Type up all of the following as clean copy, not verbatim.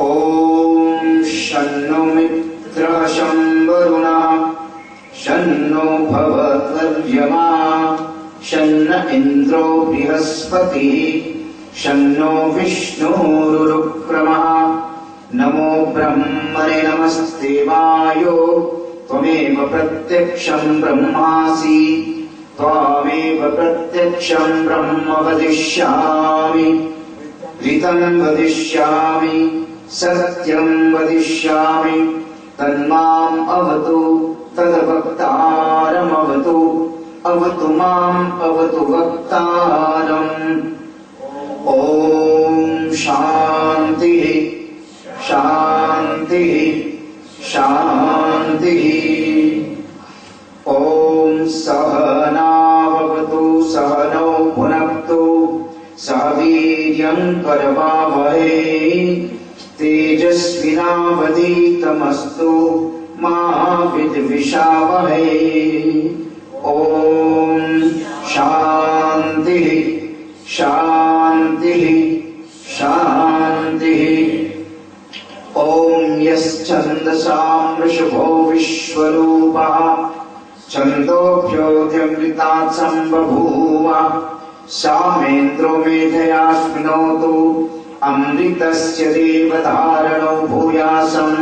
ॐ शन्नो मित्रः शं वरुणः शन्नो भवत्वर्यमा शन्न इन्द्रो बृहस्पतिः शन्नो विष्णुरुक्रमः। नमो ब्रह्मणे नमस्ते वायो त्वमेव प्रत्यक्षं ब्रह्मासि त्वामेव प्रत्यक्षं ब्रह्म वदिष्यामि ऋतं वदिष्यामि सत्यं वदिष्यामि तन्माम् अवतु तद्वक्तारमवतु अवतु माम् अवतु वक्तारम्। ॐ शान्तिः शान्तिः शान्तिः। ॐ सहनावतु सहनौ भुनक्तु सह वीर्यं करवावहै तेजस्विनावधीतमस्तु मा विद्विषावहै। ॐ शान्तिः शान्तिः शान्तिः। ॐ यश्छन्दसां वृषभो विश्वरूपः छन्दोभ्योऽध्यमृतात् सम्बभूव सामेन्द्रो मेधया शृणोतु अमृतस्य देवधारणो भूयासम्।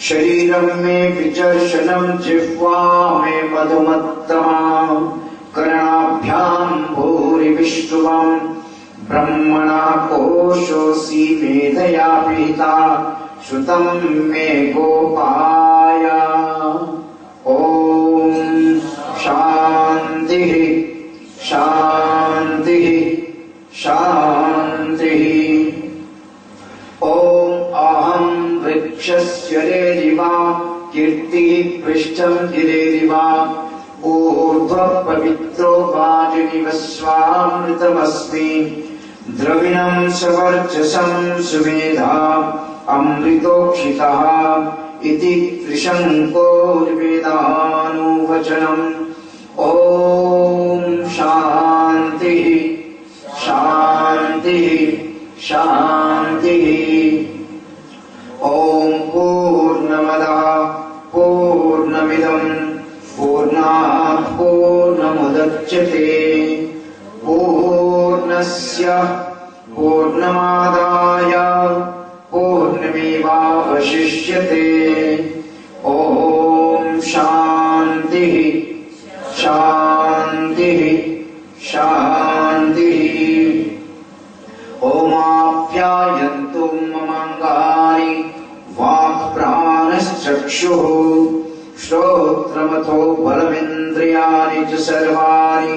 शरीरं मे विचर्षणं जिह्वा मे मधुमत्तमा कर्णाभ्यां भूरिविष्णुवम् ब्रह्मणा कोशोऽसि मेधया पीता श्रुतं मे गोपाय। ॐ शान्तिः शान्तिः शान्तिः। ॐ अहं वृक्षस्य रेरिवा कीर्तिः पृष्ठं गिरेरिवा ऊर्ध्वः पवित्रो वाजिनिवस्वामृतमस्मि द्रविणं सवर्चसं सुमेधा अमृतोक्षितः इति त्रिशङ्कोर्वेदानुवचनम्। ॐ शान्तिः शान्तिः शान्तिः। ॐ पूर्णमदः पूर्णमिदं पूर्णात् पूर्णमुदच्यते पूर्णस्य पूर्णमादाय पूर्णमेवावशिष्यते। ॐ शान्तिः शान्तिः शान्तिः। ओमाप्यायन्तु ममाङ्गानि वाक्प्राणश्चक्षुः श्रोत्रमथो बलमिन्द्रियाणि च सर्वाणि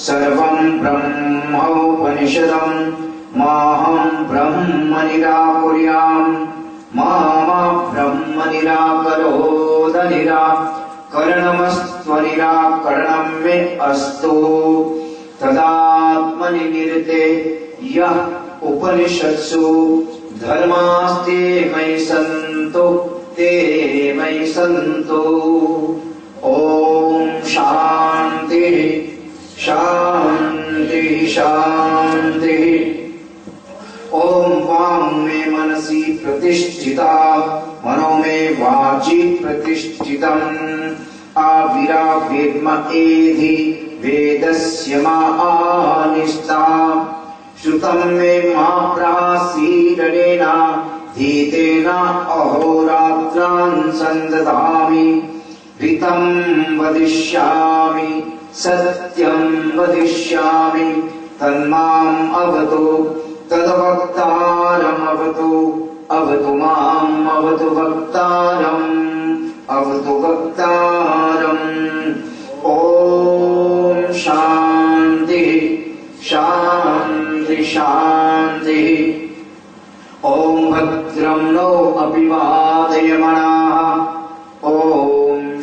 सर्वं ब्रह्मोपनिषदं माहं ब्रह्म निराकुर्याम् मा ब्रह्म निराकरोद निराकरणमस्त्वनिराकरणं मे अस्तु। तदात्मनि निरते यः उपनिषत्सु धर्मास्ते मयि सन्तु ते मयि सन्तु। ॐ शान्तिः शान्तिः शान्तिः। ॐ वाङ् मे मनसि प्रतिष्ठिता मनो मे वाचि प्रतिष्ठितम् आविरावेद्म एधि वेदस्य मा आनिष्ठा श्रुतं मे मा प्रासीदनेन धीतेन अहोरात्रान् सन्ददामि ऋतं वदिष्यामि सत्यं वदिष्यामि तन्माम् अवतु तद्वक्तारमवतु अवतु माम् अवतु वक्तारम् अवतु वक्तारम्। ॐ शान्तिः शान्तिः शान्तिः। ॐ भद्रं नो अभिवादयमनाः। ॐ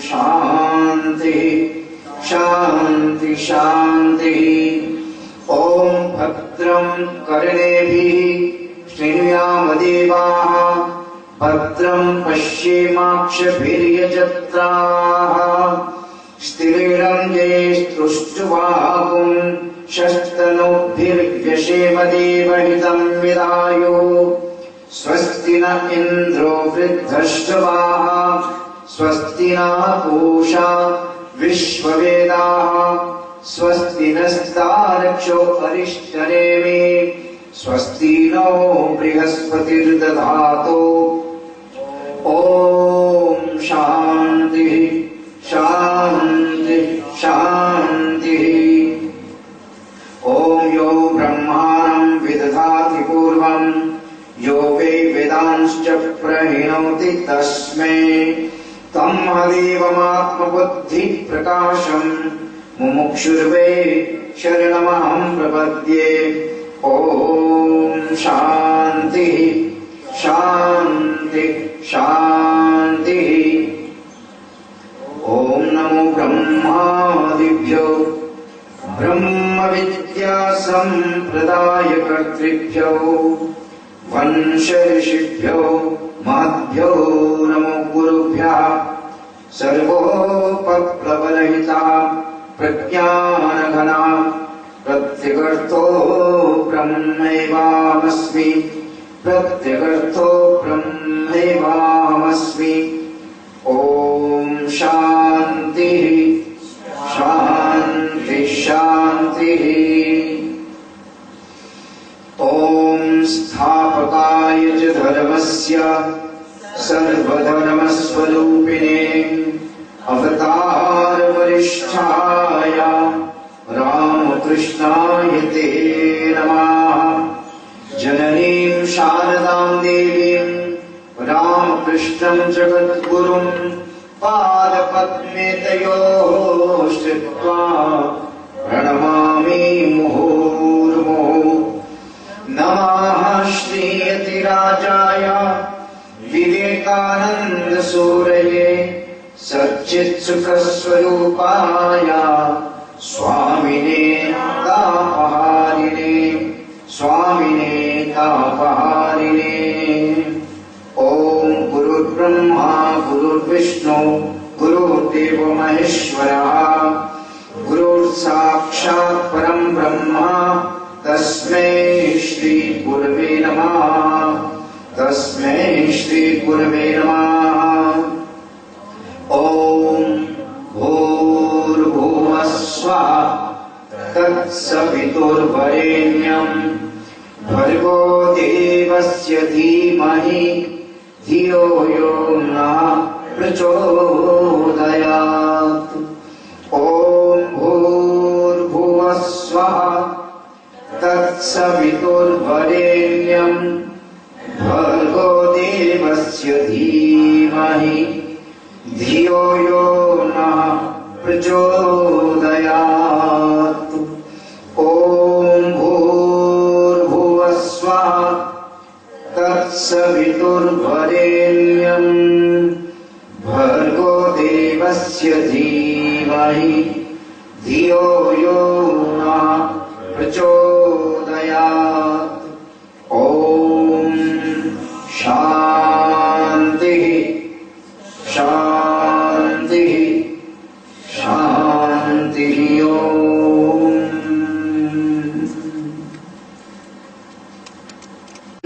शान्तिः शान्तिः शान्तिः। ॐ भद्रं कर्णेभिः शृणुयामदेवाः भद्रं पश्येमाक्षभिर्यजत्राः स्थिरैरङ्गैस्तुष्टुवागुं शस्तनूभिर्व्यशेम देवहितं विदायुः स्वस्ति न इन्द्रो वृद्धश्रवाः स्वस्ति न पूषा विश्ववेदाः स्वस्ति नस्तारक्षो अरिष्टनेमि स्वस्ति नो बृहस्पतिर्दधातु ॐ शान्तिः शान्तिः शान्तिः। ॐ यो ब्रह्माणं विदधाति पूर्वं यो वै वेदांश्च प्रहिणोति तस्मै तमहदेवमात्मबुद्धिप्रकाशम् मुमुक्षुर्वै शरणमहं प्रपद्ये। ॐ शान्तिः शान्तिः शान्तिः। ॐ नमो ब्रह्मादिभ्यो ब्रह्मविद्यासम्प्रदायकर्तृभ्यो वंश ऋषिभ्यो महद्भ्यो नमो गुरुभ्यः। सर्वोपप्लवरहिता प्रज्ञानघना प्रत्यगर्थो ब्रह्मैवाहमस्मि प्रत्यगर्थो ब्रह्मैवाहमस्मि। ॐ शान्तिः शान्तिः शान्तिः। ॐ स्थापकाय च धर्मस्य सर्वधर्मस्वरूपिणे अवतार वरिष्ठाय रामकृष्णाय ते नमः। जननीं शारदां देवीं रामकृष्णं जगद्गुरुं पादपद्मे तयोः स्थित्वा प्रणमामि मुहुर्मुहुः। नमः श्रीयतिराजाय विवेकानन्दसूरये सच्चित्सुखस्वरूपाय स्वामिने तापहारिणे स्वामिने तापहारिणे। ॐ गुरुर्ब्रह्मा गुरुर्विष्णु गुरुर्देवो महेश्वरः गुरुर्साक्षात् परं ब्रह्म तस्मै श्री गुरवे नमः तस्मै श्री गुरवे नमः। ॐ भूर्भुवः स्वः तत्सवितुर्वरेण्यं भर्गो देवस्य धीमहि धियो यो नः प्रचोदयात्। ॐ भूर्भुवः स्वः तत्सवितुर्वरेण्यं भर्गो देवस्य धीमहि धियो यो नः प्रचोदयात्। ॐ भूर्भुवः स्वः तत्सवितुर्वरेण्यं भर्गो देवस्य धीमहि धियो यो नः प्रचोदयात्। ॐ शान्तिः